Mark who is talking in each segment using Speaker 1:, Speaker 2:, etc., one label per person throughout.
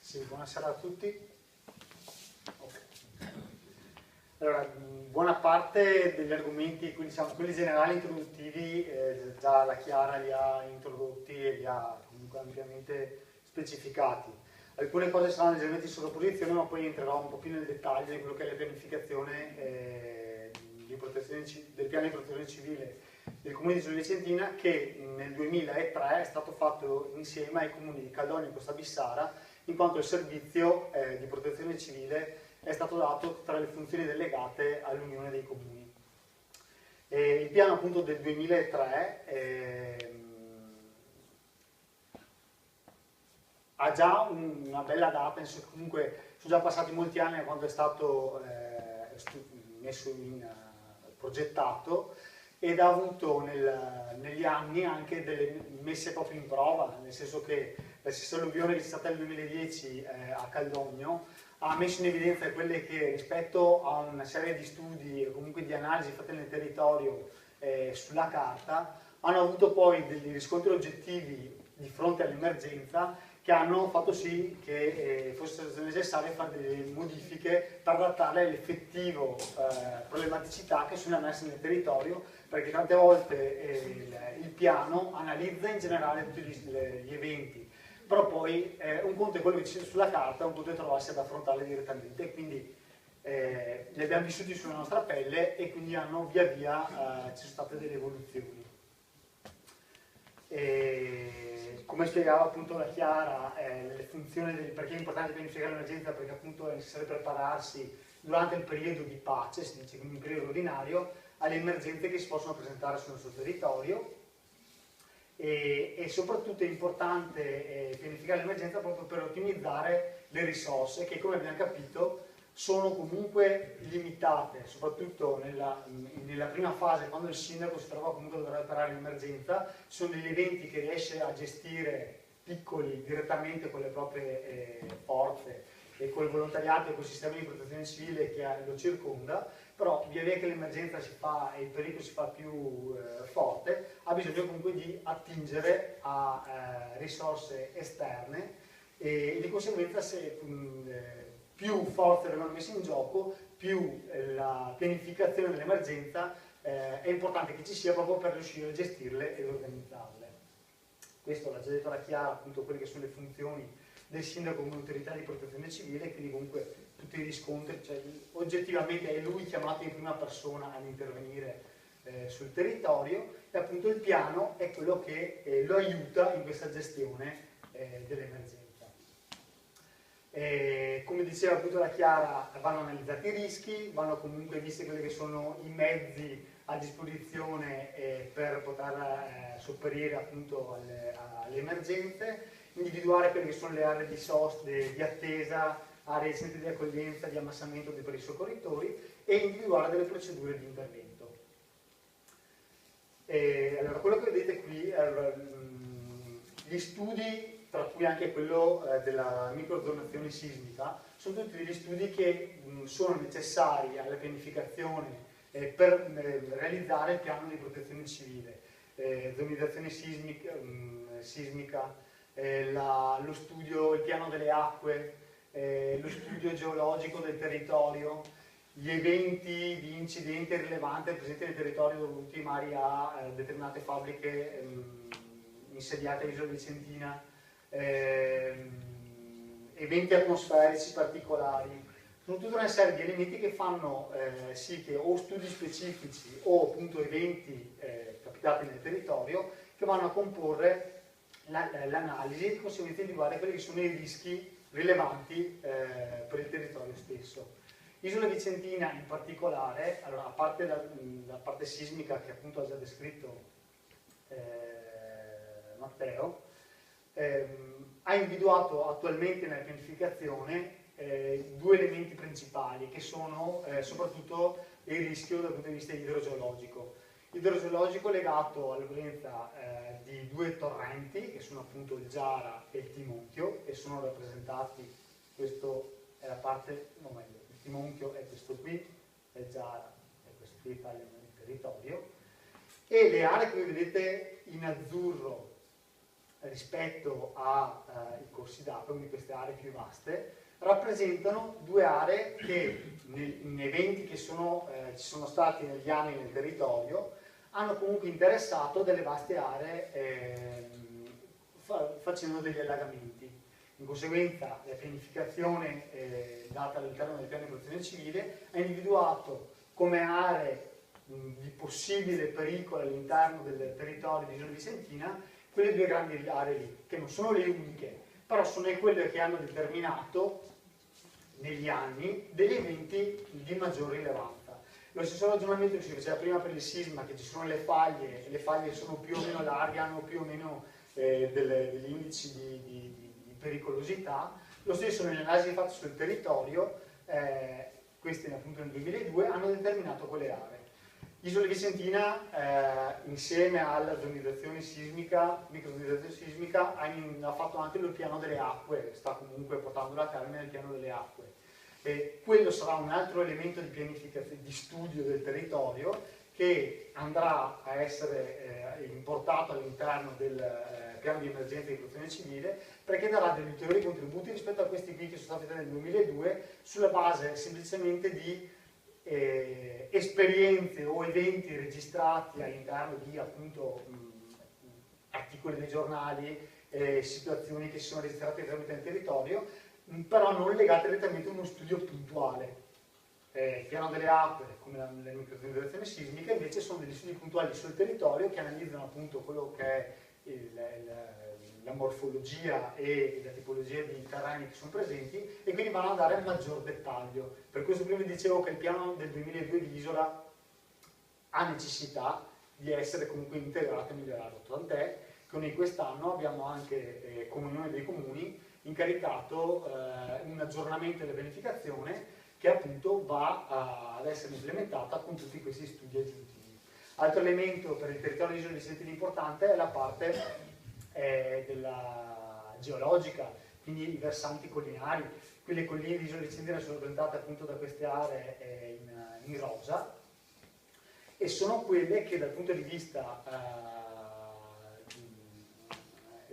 Speaker 1: Sì, buonasera a tutti. Okay. Allora, buona parte degli argomenti, diciamo, quelli generali introduttivi, già la Chiara li ha introdotti e li ha comunque ampiamente specificati. Alcune cose saranno leggermente in sovrapposizione, ma poi entrerò un po' più nel dettaglio di quello che è la pianificazione del piano di protezione civile del comune di Gioia Vicentina, che nel 2003 è stato fatto insieme ai comuni di Caldogno e Costa Bissara, in quanto il servizio di protezione civile è stato dato tra le funzioni delegate all'Unione dei Comuni. Il piano appunto del 2003 ha già una bella data, comunque sono già passati molti anni da quando è stato progettato, ed ha avuto negli anni anche delle messe proprio in prova, nel senso che la stessa alluvione che c'è stata nel 2010 a Caldogno ha messo in evidenza quelle che, rispetto a una serie di studi e comunque di analisi fatte nel territorio sulla carta, hanno avuto poi degli riscontri oggettivi di fronte all'emergenza che hanno fatto sì che fosse necessario fare delle modifiche per adattare all'effettivo problematicità che sono emerse nel territorio, perché tante volte il piano analizza in generale tutti gli eventi, però poi un conto è quello che c'è sulla carta, un conto è trovarsi ad affrontarli direttamente, quindi li abbiamo vissuti sulla nostra pelle e quindi hanno via via ci sono state delle evoluzioni. Come spiegava appunto la Chiara, le funzioni perché è importante pianificare l'emergenza, perché appunto è necessario prepararsi durante il periodo di pace, si dice, quindi un periodo ordinario, alle emergenze che si possono presentare sul nostro territorio, e soprattutto è importante pianificare l'emergenza proprio per ottimizzare le risorse che, come abbiamo capito, sono comunque limitate, soprattutto nella prima fase, quando il sindaco si trova comunque a dover operare l'emergenza. Sono degli eventi che riesce a gestire piccoli direttamente con le proprie forze e col volontariato e col sistema di protezione civile che lo circonda, però via via che l'emergenza si fa e il pericolo si fa più forte, ha bisogno comunque di attingere a risorse esterne e di conseguenza più forze vengono messe in gioco, più la pianificazione dell'emergenza è importante che ci sia, proprio per riuscire a gestirle ed organizzarle. Questo l'ha già detto la Chiara, appunto quelle che sono le funzioni del sindaco come autorità di protezione civile, quindi comunque tutti i riscontri, cioè oggettivamente è lui chiamato in prima persona ad intervenire sul territorio, e appunto il piano è quello che lo aiuta in questa gestione dell'emergenza. Come diceva appunto la Chiara, vanno analizzati i rischi, vanno comunque visti quelli che sono i mezzi a disposizione per poter sopperire appunto alle emergenze, individuare quelle che sono le aree di sosta, di attesa, aree di centri di accoglienza, di ammassamento per i soccorritori, e individuare delle procedure di intervento. Allora, quello che vedete qui, gli studi, tra cui anche quello della microzonazione sismica, sono tutti degli studi che sono necessari alla pianificazione per realizzare il piano di protezione civile, zonizzazione sismica, lo studio, il piano delle acque, lo studio geologico del territorio, gli eventi di incidente rilevante presenti nel territorio dovuti magari a determinate fabbriche insediate all'isola Vicentina, eventi atmosferici particolari. Sono tutta una serie di elementi che fanno sì che o studi specifici o appunto eventi capitati nel territorio che vanno a comporre l'analisi e di conseguenza individuare quelli che sono i rischi rilevanti per il territorio stesso. Isola Vicentina in particolare, allora, a parte la parte sismica che appunto ha già descritto Matteo, ha individuato attualmente nella pianificazione due elementi principali, che sono soprattutto il rischio dal punto di vista idrogeologico. Idrogeologico legato alla presenza di due torrenti, che sono appunto il Giara e il Timonchio, e sono rappresentati, questo è la parte, no meglio, il Timonchio è questo qui, e il Giara è questo qui, tagliano il territorio, e le aree che vedete in azzurro rispetto ai corsi d'acqua, quindi queste aree più vaste, rappresentano due aree che in eventi che ci sono stati negli anni nel territorio hanno comunque interessato delle vaste aree facendo degli allagamenti. In conseguenza la pianificazione data all'interno del piano di protezione civile ha individuato come aree di possibile pericolo all'interno del territorio di Isola Vicentina quelle due grandi aree lì, che non sono le uniche, però sono quelle che hanno determinato negli anni degli eventi di maggior rilevanza. Lo stesso ragionamento che si faceva prima per il sisma, che ci sono le faglie, e le faglie sono più o meno larghe, hanno più o meno degli indici di pericolosità. Lo stesso nelle analisi fatte sul territorio, queste appunto nel 2002, hanno determinato quelle aree. Isola Vicentina, insieme alla zonizzazione sismica, microzonizzazione sismica, ha fatto anche il piano delle acque, sta comunque portando a termine il piano delle acque. E quello sarà un altro elemento di pianificazione, di studio del territorio, che andrà a essere importato all'interno del piano di emergenza di protezione civile, perché darà degli ulteriori contributi rispetto a questi qui che sono stati fatti nel 2002, sulla base semplicemente di esperienze o eventi registrati all'interno di appunto articoli dei giornali, situazioni che si sono registrate direttamente nel territorio, però non legate direttamente a uno studio puntuale. Il piano delle acque, come la microzonizzazione sismica, invece sono degli studi puntuali sul territorio che analizzano appunto quello che è la morfologia e la tipologia di terreni che sono presenti, e quindi vanno a dare un maggior dettaglio. Per questo prima vi dicevo che il piano del 2002 di Isola ha necessità di essere comunque integrato e migliorato, tant'è che noi quest'anno abbiamo anche come Unione dei Comuni incaricato un aggiornamento della pianificazione che appunto va ad essere implementata con tutti questi studi aggiuntivi. Altro elemento per il territorio di Isola Vicentina importante è la parte della geologica, quindi i versanti collinari. Qui le colline di Isola Vicentina sono rappresentate appunto da queste aree in rosa, e sono quelle che dal punto di vista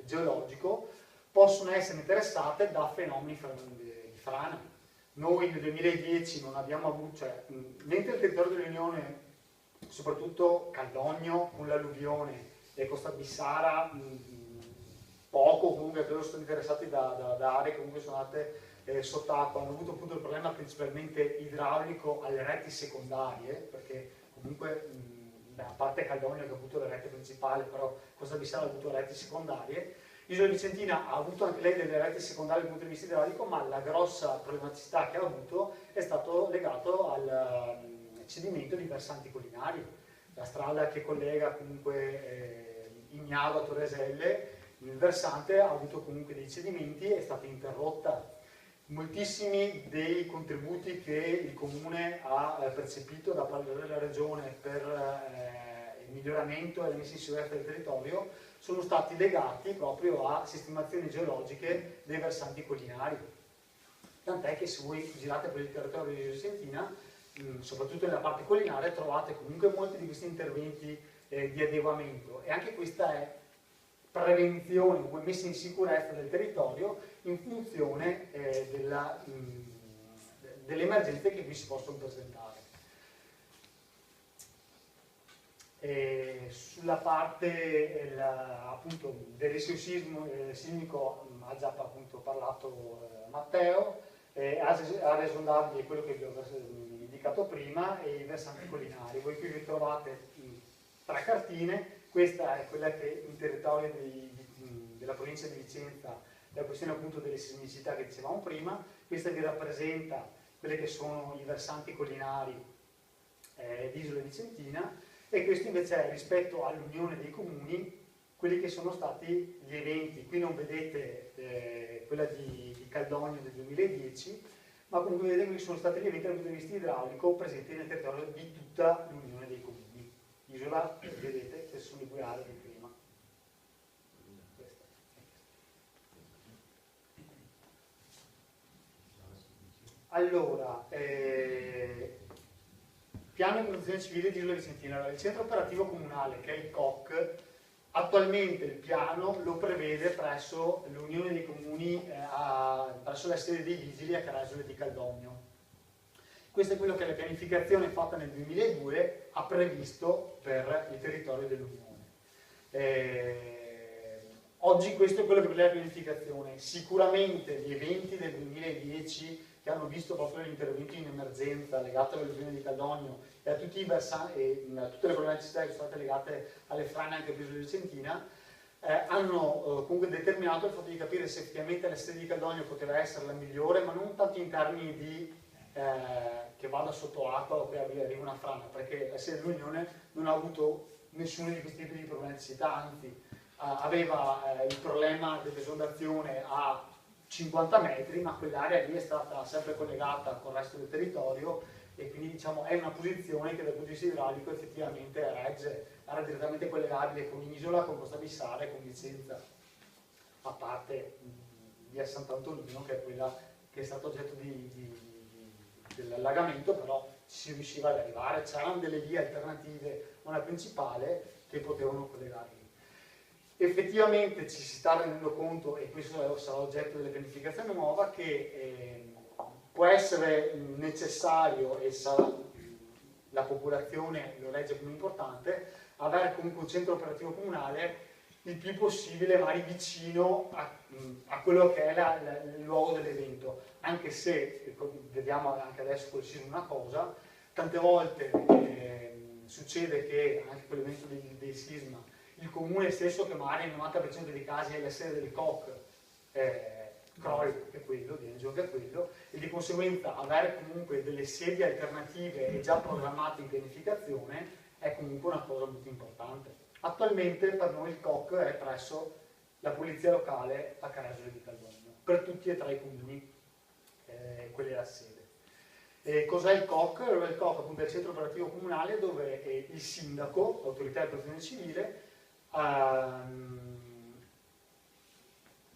Speaker 1: geologico possono essere interessate da fenomeni di frana. Noi nel 2010 non abbiamo avuto, mentre il territorio dell'Unione, soprattutto Caldogno con l'alluvione e Costa Bissara, poco comunque però sono interessati da aree che comunque sono andate sott'acqua, hanno avuto appunto il problema principalmente idraulico alle reti secondarie, perché comunque a parte Caldogno che ha avuto le reti principali, però Costa Bissara ha avuto reti secondarie. Isola Vicentina ha avuto anche lei delle reti secondarie dal punto di vista idraulico, ma la grossa problematicità che ha avuto è stato legato al cedimento di versanti collinari. La strada che collega comunque Ignaro a Torreselle, il versante ha avuto comunque dei cedimenti, è stata interrotta. Moltissimi dei contributi che il Comune ha percepito da parte della Regione per il miglioramento e la messa in sicurezza del territorio sono stati legati proprio a sistemazioni geologiche dei versanti collinari. Tant'è che se voi girate per il territorio di Isola Vicentina, soprattutto nella parte collinare, trovate comunque molti di questi interventi di adeguamento, e anche questa è prevenzione o messa in sicurezza del territorio in funzione delle emergenze che qui si possono presentare. Sulla parte appunto del rischio sismico ha già appunto parlato Matteo, aree esondabili è quello che vi ho indicato prima, e i versanti collinari. Voi qui vi trovate 3 cartine. Questa è quella che in territorio della provincia di Vicenza, la questione appunto delle sismicità che dicevamo prima. Questa vi rappresenta quelli che sono i versanti collinari di Isola Vicentina, e questo invece è rispetto all'Unione dei Comuni quelli che sono stati gli eventi. Qui non vedete quella di Caldogno del 2010, ma comunque vedete che sono stati gli eventi dal punto di vista idraulico presenti nel territorio di tutta l'Unione dei Comuni. Isola, vedete che sono le 2 aree di prima. Allora, piano di protezione civile di Isola Vicentina. Il centro operativo comunale, che è il COC, Attualmente il piano lo prevede presso l'Unione dei Comuni, presso la sede dei Vigili a Caresole di Caldogno. Questo è quello che la pianificazione fatta nel 2002 ha previsto per il territorio dell'Unione. Oggi questo è quello che prevede la pianificazione. Sicuramente gli eventi del 2010 che hanno visto proprio gli interventi in emergenza legati all'alluvione di Caldogno e a tutte le problematiche che sono state legate alle frane anche preso di Centina, hanno comunque determinato il fatto di capire se effettivamente la sede di Caldogno poteva essere la migliore, ma non tanto in termini di che vada sotto acqua o che arriva una frana, perché la sede dell'Unione non ha avuto nessuno di questi tipi di problematicità, anzi aveva il problema dell'esondazione a 50 metri, ma quell'area lì è stata sempre collegata con il resto del territorio e quindi diciamo è una posizione che dal punto di vista idraulico effettivamente era direttamente collegabile con Isola, con Costa Bissara e con Vicenza, a parte via Sant'Antonino che è quella che è stata oggetto dell'allagamento, però si riusciva ad arrivare, c'erano delle vie alternative a una principale che potevano collegarli. Effettivamente ci si sta rendendo conto, e questo sarà oggetto della pianificazione nuova, che può essere necessario, e la popolazione lo legge come importante, avere comunque un centro operativo comunale il più possibile magari vicino a quello che è il luogo dell'evento, anche se, vediamo anche adesso col sisma una cosa, tante volte succede che anche con l'evento dei sisma il comune stesso, che magari nel 90% dei casi è la sede del COC, crolli che è quello, che è quello, e di conseguenza avere comunque delle sedi alternative e già programmate in pianificazione è comunque una cosa molto importante. Attualmente per noi il COC è presso la polizia locale a Caresole di Caldogno, per tutti e tre i comuni, quelli della sede. Cos'è il COC? Il COC appunto è il centro operativo comunale dove il sindaco, l'autorità di protezione civile,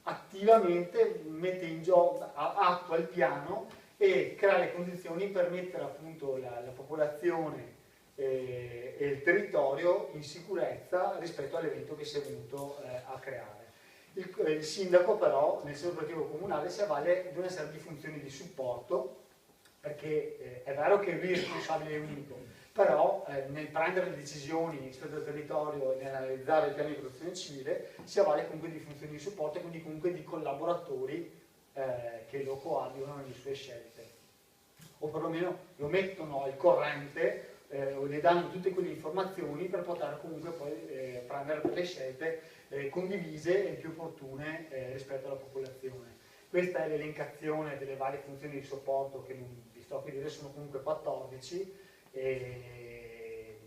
Speaker 1: attivamente mette in gioco, attua il piano e crea le condizioni per mettere appunto la popolazione e il territorio in sicurezza rispetto all'evento che si è venuto a creare. Il sindaco però nel centro operativo comunale si avvale di una serie di funzioni di supporto, perché è vero che lui è responsabile unico, però nel prendere le decisioni rispetto al territorio e nell'analizzare il piano di protezione civile si avvale comunque di funzioni di supporto e quindi comunque di collaboratori che lo coadiuvano nelle sue scelte, o perlomeno lo mettono al corrente o le danno tutte quelle informazioni per poter comunque poi prendere delle scelte condivise e più opportune rispetto alla popolazione. Questa è l'elencazione delle varie funzioni di supporto che non vi sto qui a dire, sono comunque 14 e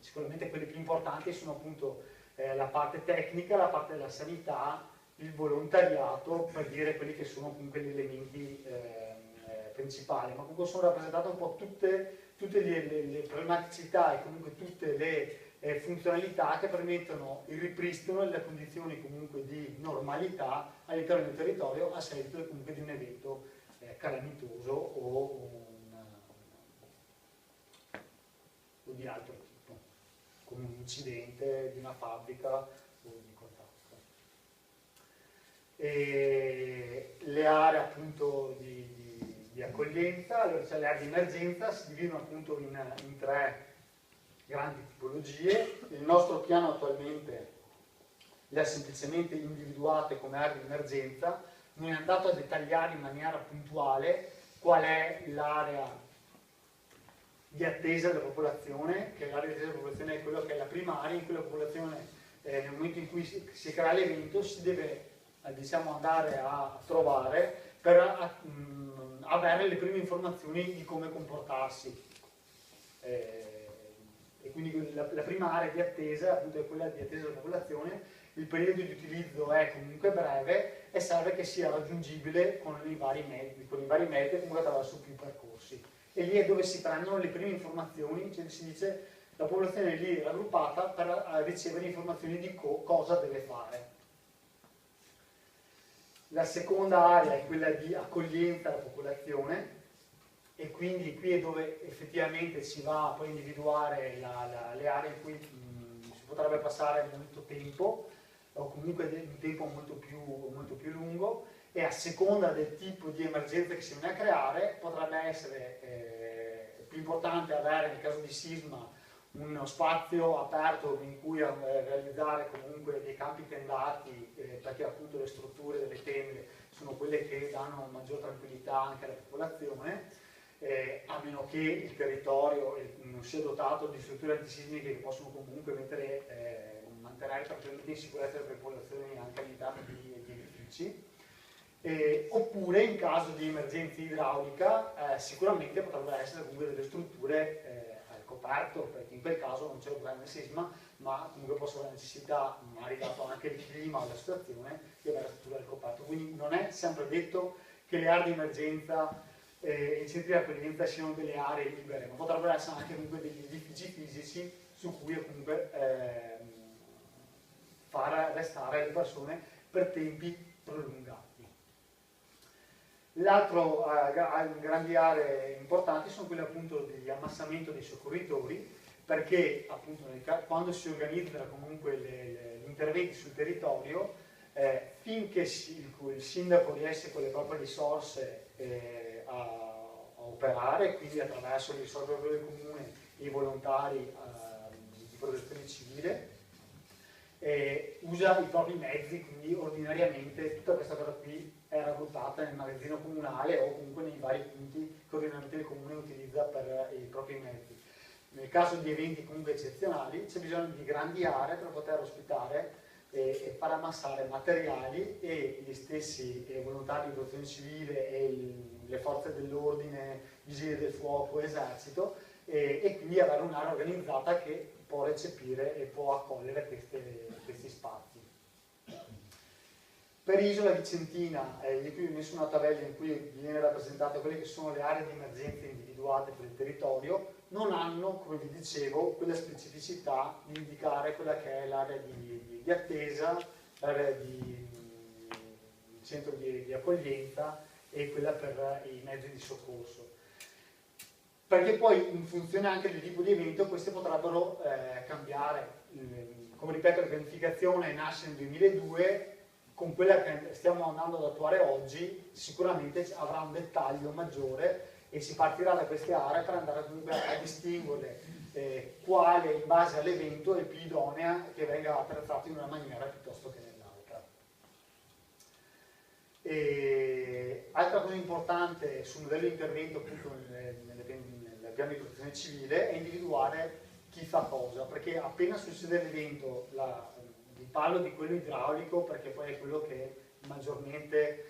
Speaker 1: sicuramente quelle più importanti sono appunto la parte tecnica, la parte della sanità, il volontariato, per dire quelli che sono comunque gli elementi principali, ma comunque sono rappresentate un po' tutte le problematicità e comunque tutte le funzionalità che permettono il ripristino delle condizioni comunque di normalità all'interno del territorio a seguito comunque di un evento calamitoso o di altro tipo, come un incidente di una fabbrica o di quant'altro. Le aree appunto di accoglienza, allora, cioè le aree di emergenza si dividono appunto in tre grandi tipologie. Il nostro piano attualmente le ha semplicemente individuate come aree di emergenza, non è andato a dettagliare in maniera puntuale qual è l'area di attesa della popolazione, che l'area di attesa della popolazione è quello che è la primaria, in cui la popolazione nel momento in cui si crea l'evento si deve diciamo, andare a trovare per avere le prime informazioni di come comportarsi. E quindi la prima area di attesa appunto è quella di attesa della popolazione. Il periodo di utilizzo è comunque breve e serve che sia raggiungibile con i vari mezzi e comunque attraverso più percorsi. E lì è dove si prendono le prime informazioni, cioè si dice la popolazione è lì raggruppata per ricevere informazioni di cosa deve fare. La seconda area è quella di accoglienza alla popolazione e quindi qui è dove effettivamente si va poi a individuare le aree in cui si potrebbe passare molto tempo, o comunque un tempo molto più lungo, e a seconda del tipo di emergenza che si viene a creare potrebbe essere più importante avere, nel caso di sisma, uno spazio aperto in cui realizzare comunque dei campi tendati, perché appunto le strutture delle tende sono quelle che danno maggior tranquillità anche alla popolazione, a meno che il territorio non sia dotato di strutture antisismiche che possono comunque mantenere praticamente in sicurezza le popolazioni anche all'interno di edifici. Oppure in caso di emergenza idraulica sicuramente potrebbero essere comunque delle strutture al coperto, perché in quel caso non c'è il problema del sisma, ma comunque posso avere necessità, magari dato anche il clima o la situazione, di avere strutture al coperto. Quindi non è sempre detto che le aree di emergenza e i centri di accoglienza siano delle aree libere, ma potrebbero essere anche comunque degli edifici fisici su cui comunque far restare le persone per tempi prolungati. L'altro grandi aree importanti sono quelle appunto di ammassamento dei soccorritori, perché appunto quando si organizzano comunque gli interventi sul territorio, finché il sindaco riesce con le proprie risorse a operare, quindi attraverso le risorse del comune e i volontari di protezione civile, usa i propri mezzi, quindi ordinariamente tutta questa cosa qui è raggruppata nel magazzino comunale o comunque nei vari punti che ordinariamente il comune utilizza per i propri mezzi. Nel caso di eventi comunque eccezionali c'è bisogno di grandi aree per poter ospitare e far ammassare materiali, e gli stessi volontari di protezione civile e le forze dell'ordine, vigili del fuoco, esercito, e quindi avere un'area organizzata che può recepire e può accogliere questi spazi. Per Isola Vicentina, io qui ho messo una tabella in cui viene rappresentate quelle che sono le aree di emergenza individuate per il territorio, non hanno, come vi dicevo, quella specificità di indicare quella che è l'area di attesa, l'area di centro di accoglienza e quella per i mezzi di soccorso. Perché poi in funzione anche del tipo di evento queste potrebbero cambiare. Come ripeto, la pianificazione nasce nel 2002, con quella che stiamo andando ad attuare oggi sicuramente avrà un dettaglio maggiore e si partirà da queste aree per andare comunque a distinguere quale in base all'evento è più idonea che venga attrezzato in una maniera piuttosto che nell'altra. Altra cosa importante sul modello di intervento appunto nel piano di protezione civile è individuare chi fa cosa, perché appena succede l'evento, vi parlo di quello idraulico perché poi è quello che maggiormente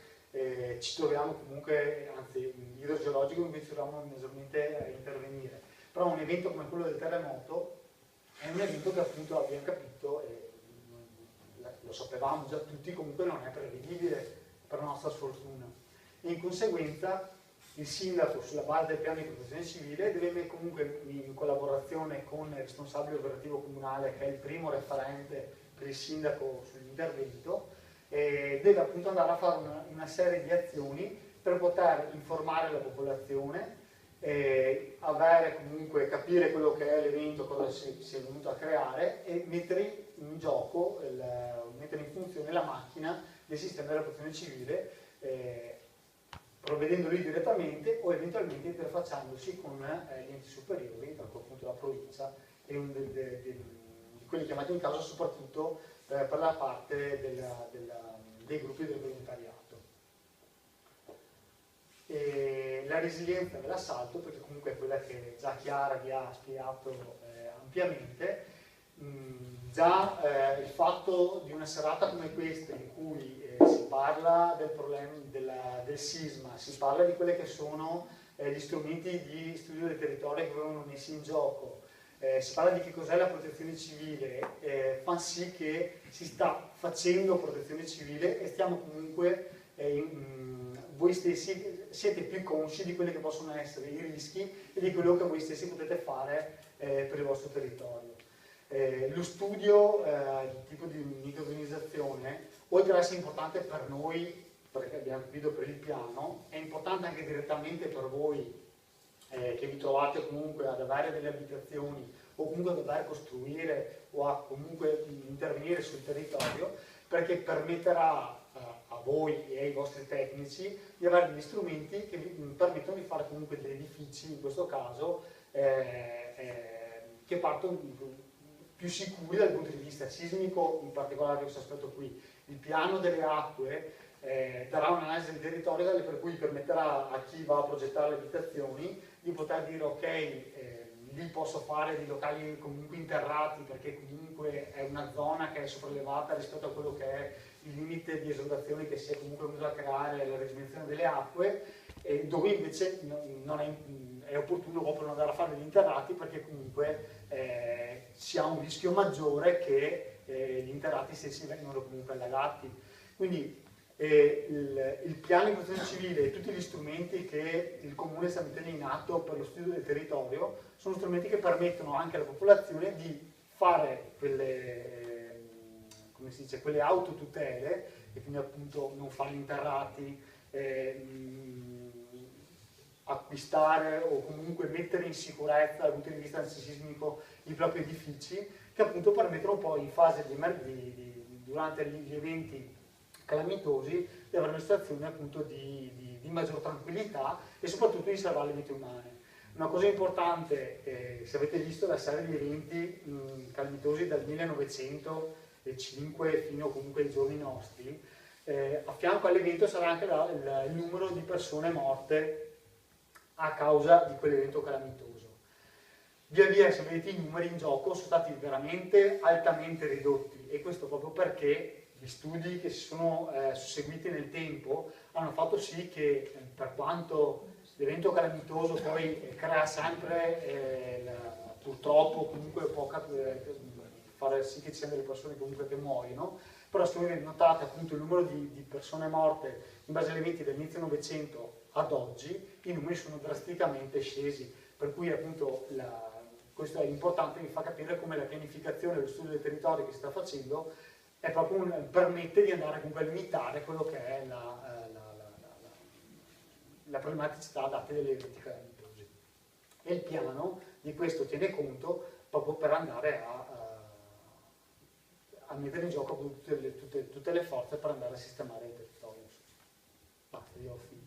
Speaker 1: ci troviamo comunque, anzi idrogeologico in cui ci troviamo maggiormente a intervenire, però un evento come quello del terremoto è un evento che appunto abbiamo capito e lo sapevamo già tutti, comunque non è prevedibile per nostra sfortuna, e in conseguenza il sindaco, sulla base del piano di protezione civile, deve comunque in collaborazione con il responsabile operativo comunale, che è il primo referente per il sindaco sull'intervento, deve appunto andare a fare una serie di azioni per poter informare la popolazione, capire quello che è l'evento, cosa si è venuto a creare, e mettere in gioco, mettere in funzione la macchina del sistema della protezione civile, provvedendo lui direttamente o eventualmente interfacciandosi con gli enti superiori, tra cui appunto la provincia e di quelli chiamati in causa soprattutto per la parte dei gruppi del volontariato. E la resilienza dell'assalto, perché comunque è quella che già Chiara vi ha spiegato ampiamente, il fatto di una serata come questa in cui si parla del problema del sisma, si parla di quelli che sono gli strumenti di studio del territorio che vengono messi in gioco, si parla di che cos'è la protezione civile, fa sì che si sta facendo protezione civile e stiamo comunque, voi stessi siete più consci di quelli che possono essere i rischi e di quello che voi stessi potete fare per il vostro territorio. Lo studio di tipo di microorganizzazione, oltre ad essere importante per noi, perché abbiamo capito per il piano, è importante anche direttamente per voi che vi trovate comunque ad avere delle abitazioni o comunque a dover costruire o a comunque intervenire sul territorio, perché permetterà a voi e ai vostri tecnici di avere degli strumenti che vi permettono di fare comunque degli edifici, in questo caso, che partono più sicuri dal punto di vista sismico, in particolare questo aspetto qui. Il piano delle acque darà un'analisi del territorio per cui permetterà a chi va a progettare le abitazioni di poter dire ok, lì posso fare dei locali comunque interrati perché comunque è una zona che è sopraelevata rispetto a quello che è il limite di esondazione che si è comunque venuto a creare la ridiminuzione delle acque, dove invece non è opportuno proprio non andare a fare degli interrati perché comunque si ha un rischio maggiore che gli interrati stessi vengano comunque allagati. Quindi il piano di protezione civile e tutti gli strumenti che il Comune sta mettendo in atto per lo studio del territorio sono strumenti che permettono anche alla popolazione di fare quelle, come si dice, quelle autotutele, e quindi appunto non fare gli interrati, acquistare o comunque mettere in sicurezza dal punto di vista antisismico i propri edifici, che appunto permettono poi in fase durante gli eventi calamitosi di avere una situazione appunto di maggior tranquillità e soprattutto di salvare le vite umane. Una cosa importante, se avete visto la serie di eventi calamitosi dal 1905 fino comunque ai giorni nostri, a fianco all'evento sarà anche il numero di persone morte a causa di quell'evento calamitoso. Via via, se vedete i numeri in gioco, sono stati veramente altamente ridotti, e questo proprio perché gli studi che si sono susseguiti nel tempo hanno fatto sì che, per quanto l'evento calamitoso poi crea sempre, purtroppo comunque può fare sì che ci siano delle persone comunque che muoiono, però se voi notate appunto il numero di persone morte in base agli eventi dell'inizio Novecento ad oggi, i numeri sono drasticamente scesi, per cui appunto questo è importante, mi fa capire come la pianificazione dello studio del territorio che si sta facendo è proprio permette di andare comunque a limitare quello che è la problematicità date dagli eventi calamitosi. E il piano di questo tiene conto proprio per andare a mettere in gioco tutte le forze per andare a sistemare il territorio. Basta, io ho finito.